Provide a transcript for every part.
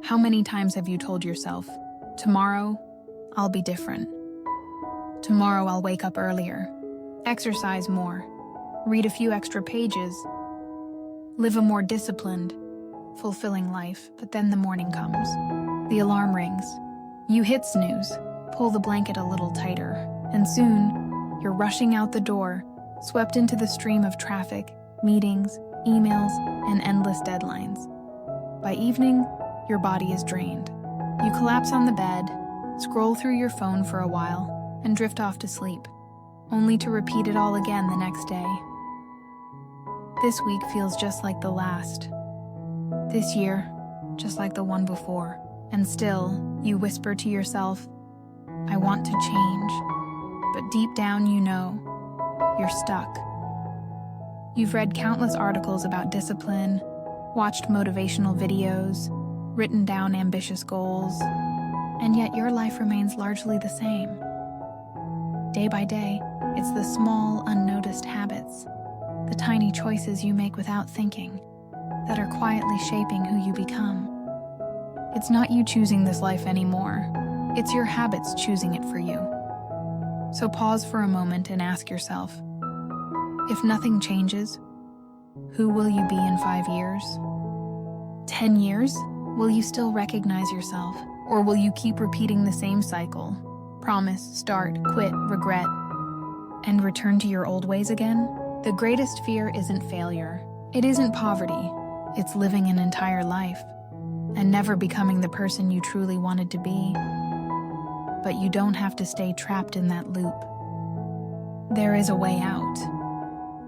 How many times have you told yourself, tomorrow, I'll be different. Tomorrow I'll wake up earlier, exercise more, read a few extra pages, live a more disciplined, fulfilling life. But then the morning comes. The alarm rings. You hit snooze, pull the blanket a little tighter, and soon, you're rushing out the door, swept into the stream of traffic, meetings, emails, and endless deadlines. By evening, your body is drained. You collapse on the bed, scroll through your phone for a while, and drift off to sleep, only to repeat it all again the next day. This week feels just like the last. This year, just like the one before. And still, you whisper to yourself, I want to change. But deep down you know, you're stuck. You've read countless articles about discipline, watched motivational videos, written down ambitious goals, and yet your life remains largely the same. Day by day, it's the small, unnoticed habits, the tiny choices you make without thinking, that are quietly shaping who you become. It's not you choosing this life anymore. It's your habits choosing it for you. So pause for a moment and ask yourself, if nothing changes, who will you be in 5 years? 10 years? Will you still recognize yourself? Or will you keep repeating the same cycle? Promise, start, quit, regret, and return to your old ways again? The greatest fear isn't failure. It isn't poverty. It's living an entire life and never becoming the person you truly wanted to be. But you don't have to stay trapped in that loop. There is a way out.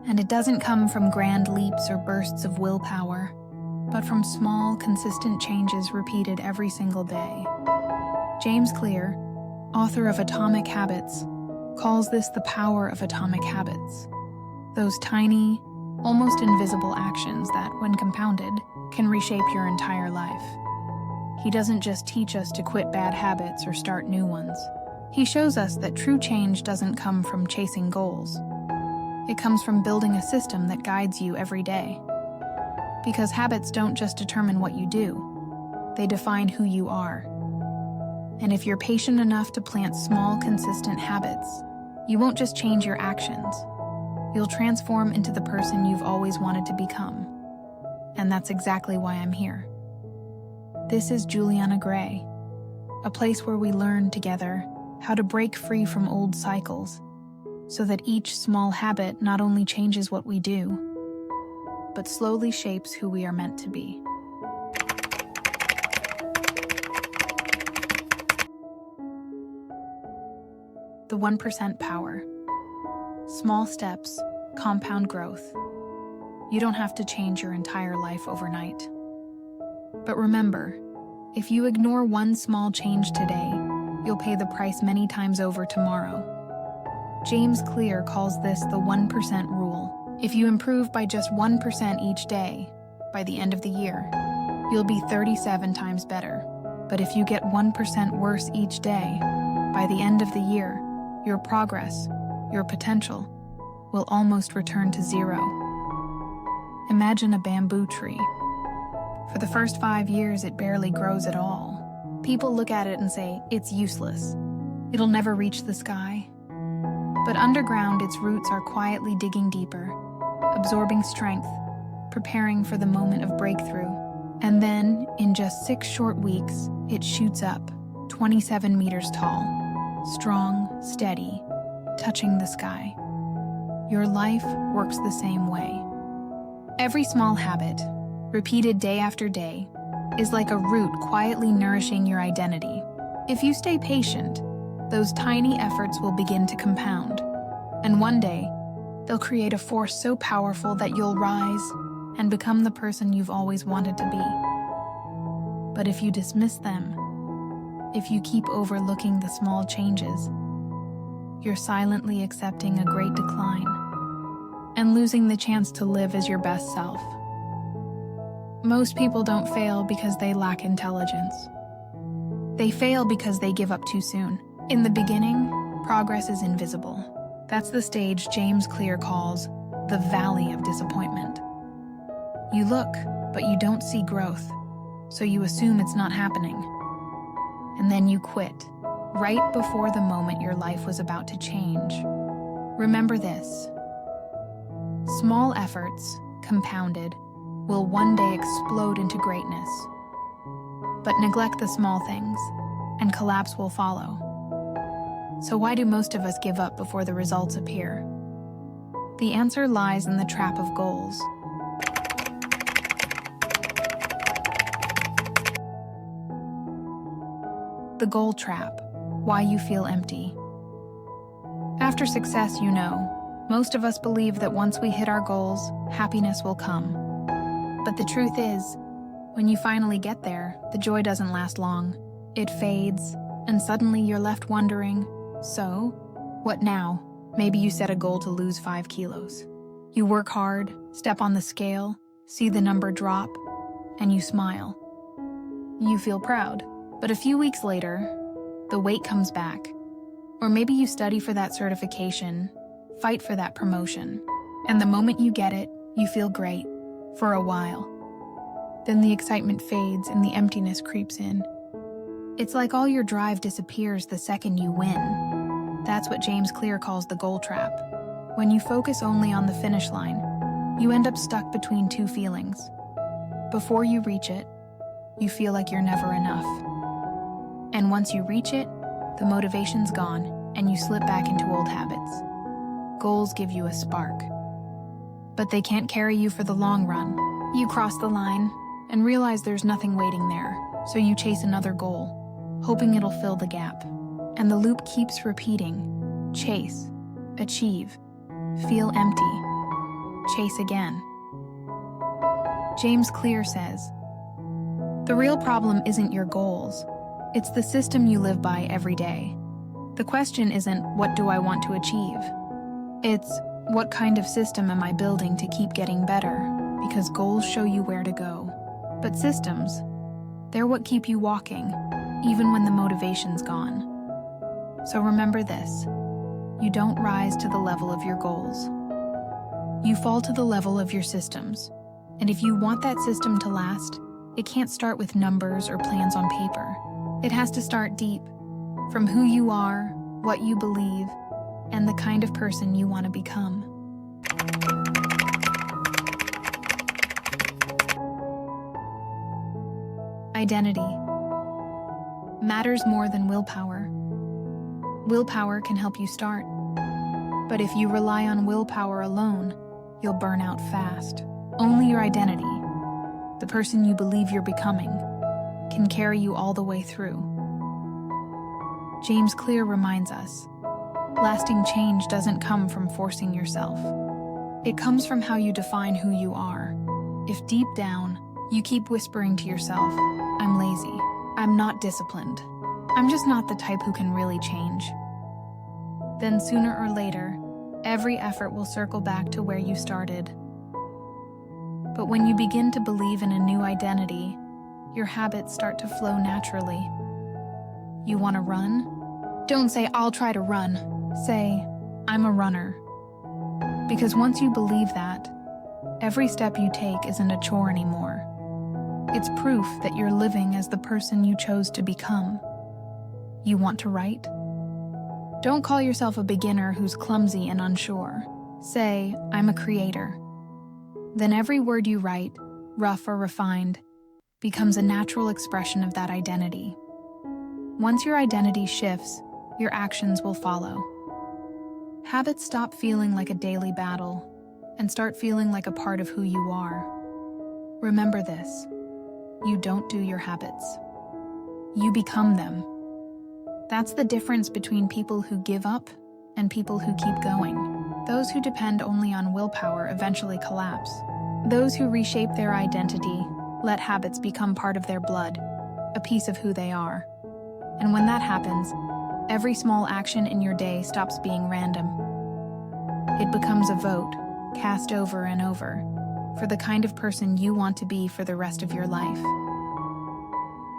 And it doesn't come from grand leaps or bursts of willpower, but from small, consistent changes repeated every single day. James Clear, author of Atomic Habits, calls this the power of atomic habits. Those tiny, almost invisible actions that, when compounded, can reshape your entire life. He doesn't just teach us to quit bad habits or start new ones. He shows us that true change doesn't come from chasing goals. It comes from building a system that guides you every day. Because habits don't just determine what you do, they define who you are. And if you're patient enough to plant small, consistent habits, you won't just change your actions. You'll transform into the person you've always wanted to become. And that's exactly why I'm here. This is Juliana Grey, a place where we learn together how to break free from old cycles so that each small habit not only changes what we do, but slowly shapes who we are meant to be. The 1% power. Small steps, compound growth. You don't have to change your entire life overnight. But remember, if you ignore one small change today, you'll pay the price many times over tomorrow. James Clear calls this the 1% rule. If you improve by just 1% each day, by the end of the year, you'll be 37 times better. But if you get 1% worse each day, by the end of the year, your progress, your potential, will almost return to zero. Imagine a bamboo tree. For the first 5 years, it barely grows at all. People look at it and say, it's useless. It'll never reach the sky. But underground, its roots are quietly digging deeper, absorbing strength, preparing for the moment of breakthrough. And then, in just 6 short weeks, it shoots up, 27 meters tall, strong, steady, touching the sky. Your life works the same way. Every small habit, repeated day after day, is like a root quietly nourishing your identity. If you stay patient, those tiny efforts will begin to compound. And one day, they'll create a force so powerful that you'll rise and become the person you've always wanted to be. But if you dismiss them, if you keep overlooking the small changes, you're silently accepting a great decline and losing the chance to live as your best self. Most people don't fail because they lack intelligence. They fail because they give up too soon. In the beginning, progress is invisible. That's the stage James Clear calls the valley of disappointment. You look, but you don't see growth. so you assume it's not happening. And then you quit, right before the moment your life was about to change. Remember this: small efforts, compounded, will one day explode into greatness. But neglect the small things, and collapse will follow. So why do most of us give up before the results appear? The answer lies in the trap of goals. The goal trap: why you feel empty. After success, most of us believe that once we hit our goals, happiness will come. But the truth is, when you finally get there, the joy doesn't last long. It fades, and suddenly you're left wondering, so, what now? Maybe you set a goal to lose 5 kilos. You work hard, step on the scale, see the number drop, and you smile. You feel proud. But a few weeks later, the weight comes back. Or maybe you study for that certification, fight for that promotion, and the moment you get it, you feel great, for a while. Then the excitement fades and the emptiness creeps in. It's like all your drive disappears the second you win. That's what James Clear calls the goal trap. When you focus only on the finish line, you end up stuck between two feelings. Before you reach it, you feel like you're never enough. And once you reach it, the motivation's gone and you slip back into old habits. Goals give you a spark, but they can't carry you for the long run. You cross the line and realize there's nothing waiting there, so you chase another goal, hoping it'll fill the gap. And the loop keeps repeating: chase, achieve, feel empty, chase again. James Clear says, the real problem isn't your goals. It's the system you live by every day. The question isn't, what do I want to achieve? It's, what kind of system am I building to keep getting better? Because goals show you where to go. But systems, they're what keep you walking, even when the motivation's gone. So remember this: you don't rise to the level of your goals. You fall to the level of your systems. And if you want that system to last, it can't start with numbers or plans on paper. It has to start deep, from who you are, what you believe, and the kind of person you want to become. Identity matters more than willpower. Willpower can help you start, but if you rely on willpower alone, you'll burn out fast. Only your identity, the person you believe you're becoming, can carry you all the way through. James Clear reminds us, lasting change doesn't come from forcing yourself. It comes from how you define who you are. If deep down, you keep whispering to yourself, I'm lazy, I'm not disciplined, I'm just not the type who can really change, then sooner or later, every effort will circle back to where you started. But when you begin to believe in a new identity, your habits start to flow naturally. You want to run? Don't say, I'll try to run. Say, I'm a runner. Because once you believe that, every step you take isn't a chore anymore. It's proof that you're living as the person you chose to become. You want to write? Don't call yourself a beginner who's clumsy and unsure. Say, I'm a creator. Then every word you write, rough or refined, becomes a natural expression of that identity. Once your identity shifts, your actions will follow. Habits stop feeling like a daily battle and start feeling like a part of who you are. Remember this: you don't do your habits. You become them. That's the difference between people who give up and people who keep going. Those who depend only on willpower eventually collapse. Those who reshape their identity let habits become part of their blood, a piece of who they are. And when that happens, every small action in your day stops being random. It becomes a vote, cast over and over, for the kind of person you want to be for the rest of your life.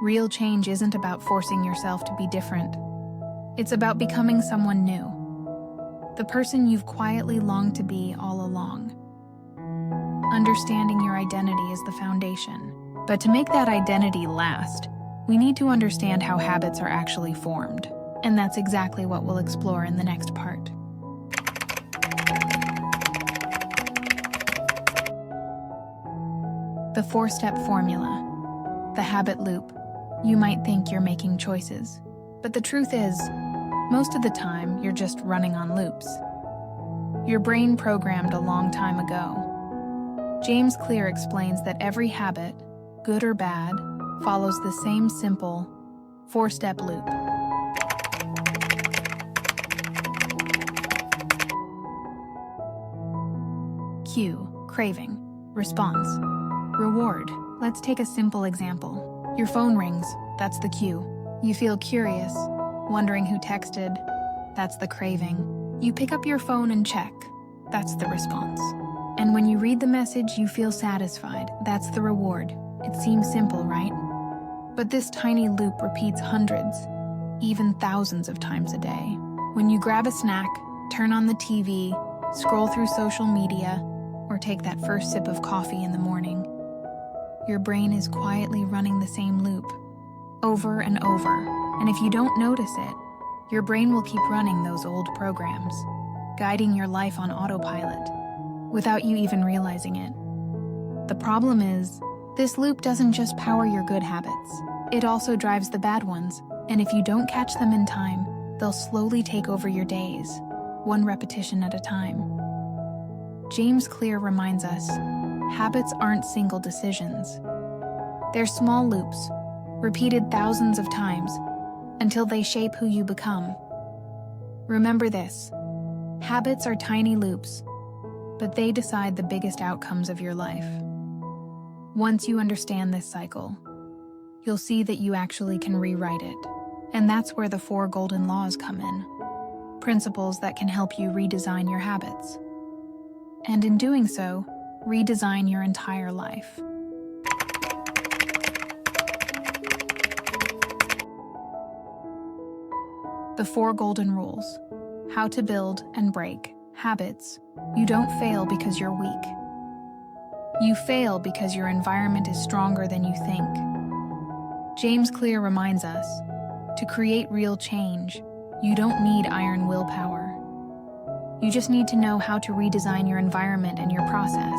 Real change isn't about forcing yourself to be different. It's about becoming someone new, the person you've quietly longed to be all along. Understanding your identity is the foundation. But to make that identity last, we need to understand how habits are actually formed. And that's exactly what we'll explore in the next part. The 4-step formula, the habit loop. You might think you're making choices, but the truth is, most of the time, you're just running on loops. Your brain programmed a long time ago. James Clear explains that every habit, good or bad, follows the same simple 4-step loop. Cue, craving, response, reward. Let's take a simple example. Your phone rings, that's the cue. You feel curious, wondering who texted, that's the craving. You pick up your phone and check, that's the response. And when you read the message, you feel satisfied, that's the reward. It seems simple, right? But this tiny loop repeats hundreds, even thousands of times a day. When you grab a snack, turn on the TV, scroll through social media, or take that first sip of coffee in the morning, your brain is quietly running the same loop, over and over. And if you don't notice it, your brain will keep running those old programs, guiding your life on autopilot, without you even realizing it. The problem is, this loop doesn't just power your good habits, it also drives the bad ones, and if you don't catch them in time, they'll slowly take over your days, one repetition at a time. James Clear reminds us, habits aren't single decisions. They're small loops, repeated thousands of times, until they shape who you become. Remember this, habits are tiny loops, but they decide the biggest outcomes of your life. Once you understand this cycle, you'll see that you actually can rewrite it. And that's where the 4 golden laws come in. Principles that can help you redesign your habits. And in doing so, redesign your entire life. The 4 golden rules. How to build and break habits. You don't fail because you're weak. You fail because your environment is stronger than you think. James Clear reminds us, to create real change, you don't need iron willpower. You just need to know how to redesign your environment and your process.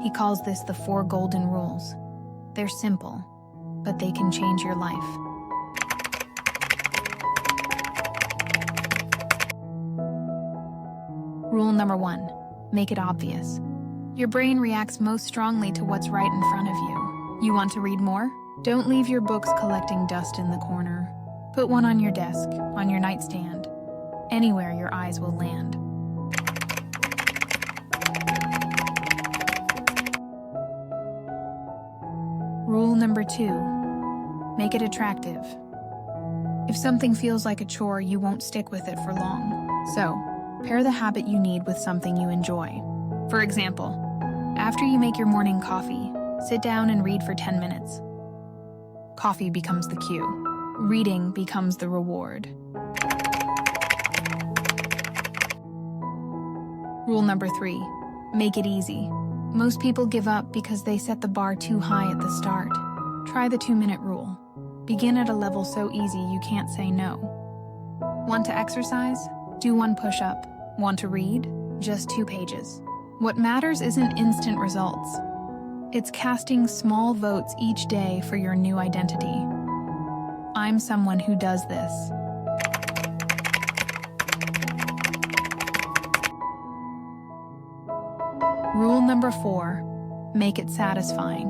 He calls this the 4 golden rules. They're simple, but they can change your life. Rule number 1, make it obvious. Your brain reacts most strongly to what's right in front of you. You want to read more? Don't leave your books collecting dust in the corner. Put one on your desk, on your nightstand, anywhere your eyes will land. Rule number 2, make it attractive. If something feels like a chore, you won't stick with it for long. So, pair the habit you need with something you enjoy. For example, after you make your morning coffee, sit down and read for 10 minutes. Coffee becomes the cue. Reading becomes the reward. Rule number 3, make it easy. Most people give up because they set the bar too high at the start. Try the 2-minute rule. Begin at a level so easy you can't say no. Want to exercise? Do 1 push-up. Want to read? Just 2 pages. What matters isn't instant results. It's casting small votes each day for your new identity. I'm someone who does this. Rule number 4, make it satisfying.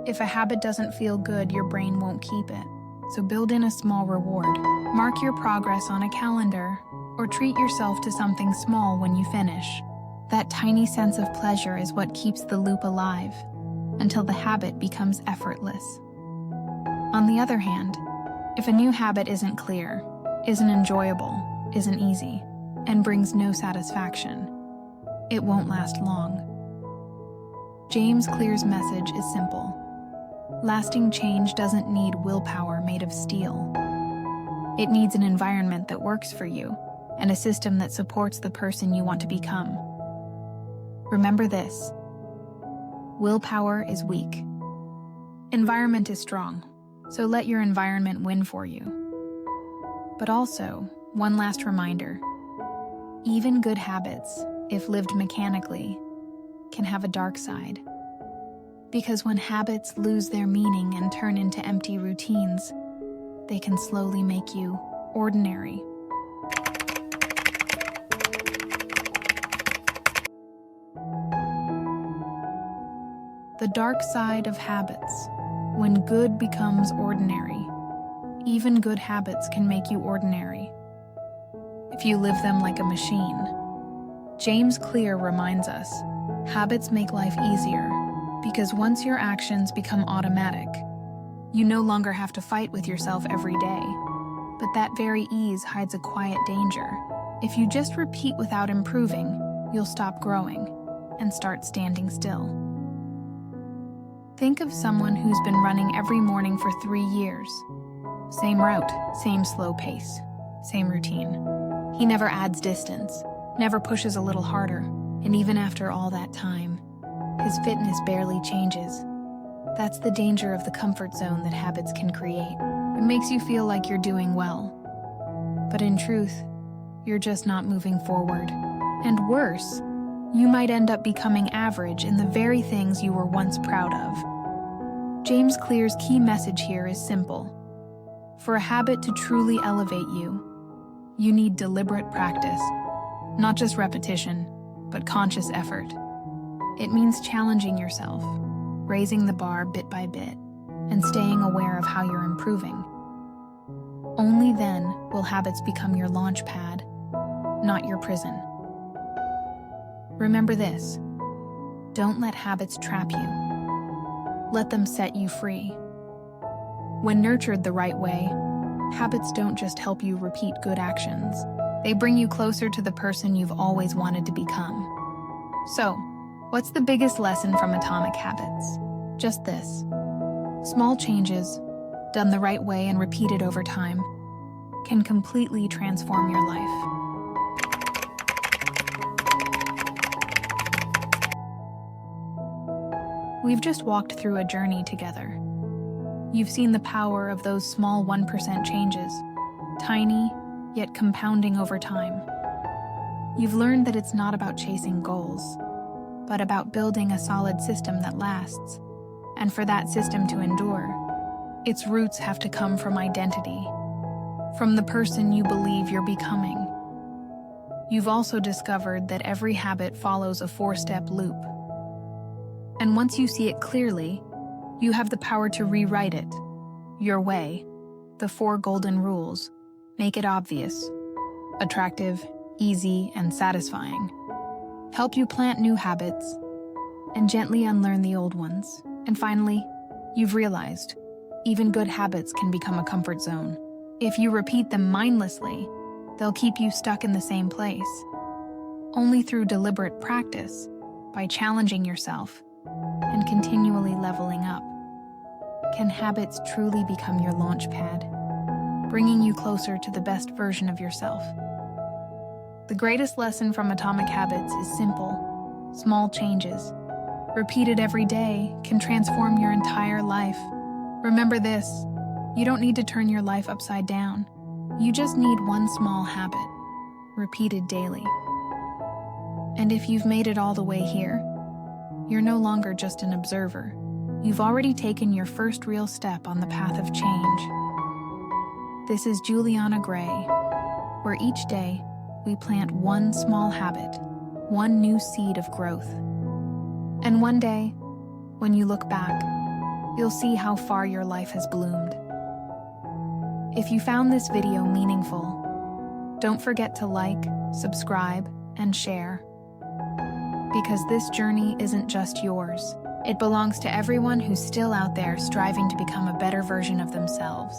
If a habit doesn't feel good, your brain won't keep it. So build in a small reward. Mark your progress on a calendar, or treat yourself to something small when you finish. That tiny sense of pleasure is what keeps the loop alive, until the habit becomes effortless. On the other hand, if a new habit isn't clear, isn't enjoyable, isn't easy, and brings no satisfaction, it won't last long. James Clear's message is simple. Lasting change doesn't need willpower made of steel. It needs an environment that works for you, and a system that supports the person you want to become. Remember this: willpower is weak, Environment is strong, so let your environment win for you. But also, one last reminder, even good habits, if lived mechanically, can have a dark side. Because when habits lose their meaning and turn into empty routines, they can slowly make you ordinary. The dark side of habits. When good becomes ordinary, even good habits can make you ordinary if you live them like a machine. James Clear reminds us, habits make life easier because once your actions become automatic, you no longer have to fight with yourself every day. But that very ease hides a quiet danger. If you just repeat without improving, you'll stop growing and start standing still. Think of someone who's been running every morning for 3 years. Same route, same slow pace, same routine. He never adds distance, never pushes a little harder, and even after all that time, his fitness barely changes. That's the danger of the comfort zone that habits can create. It makes you feel like you're doing well. But in truth, you're just not moving forward. And worse, you might end up becoming average in the very things you were once proud of. James Clear's key message here is simple. For a habit to truly elevate you, you need deliberate practice, not just repetition, but conscious effort. It means challenging yourself, raising the bar bit by bit, and staying aware of how you're improving. Only then will habits become your launch pad, not your prison. Remember this, don't let habits trap you. Let them set you free. When nurtured the right way, habits don't just help you repeat good actions. They bring you closer to the person you've always wanted to become. So, what's the biggest lesson from Atomic Habits? Just this. Small changes, done the right way and repeated over time, can completely transform your life. We've just walked through a journey together. You've seen the power of those small 1% changes, tiny, yet compounding over time. You've learned that it's not about chasing goals, but about building a solid system that lasts. And for that system to endure, its roots have to come from identity, from the person you believe you're becoming. You've also discovered that every habit follows a 4-step loop. And once you see it clearly, you have the power to rewrite it, your way. The 4 golden rules make it obvious, attractive, easy, and satisfying. Help you plant new habits and gently unlearn the old ones. And finally, you've realized, even good habits can become a comfort zone. If you repeat them mindlessly, they'll keep you stuck in the same place. Only through deliberate practice, by challenging yourself, and continually leveling up, can habits truly become your launch pad, bringing you closer to the best version of yourself. The greatest lesson from Atomic Habits is simple. Small changes, repeated every day, can transform your entire life. Remember this, you don't need to turn your life upside down. You just need one small habit, repeated daily. And if you've made it all the way here, you're no longer just an observer. You've already taken your first real step on the path of change. This is Juliana Grey, where each day we plant one small habit, one new seed of growth. And one day, when you look back, you'll see how far your life has bloomed. If you found this video meaningful, don't forget to like, subscribe, and share. Because this journey isn't just yours. It belongs to everyone who's still out there striving to become a better version of themselves.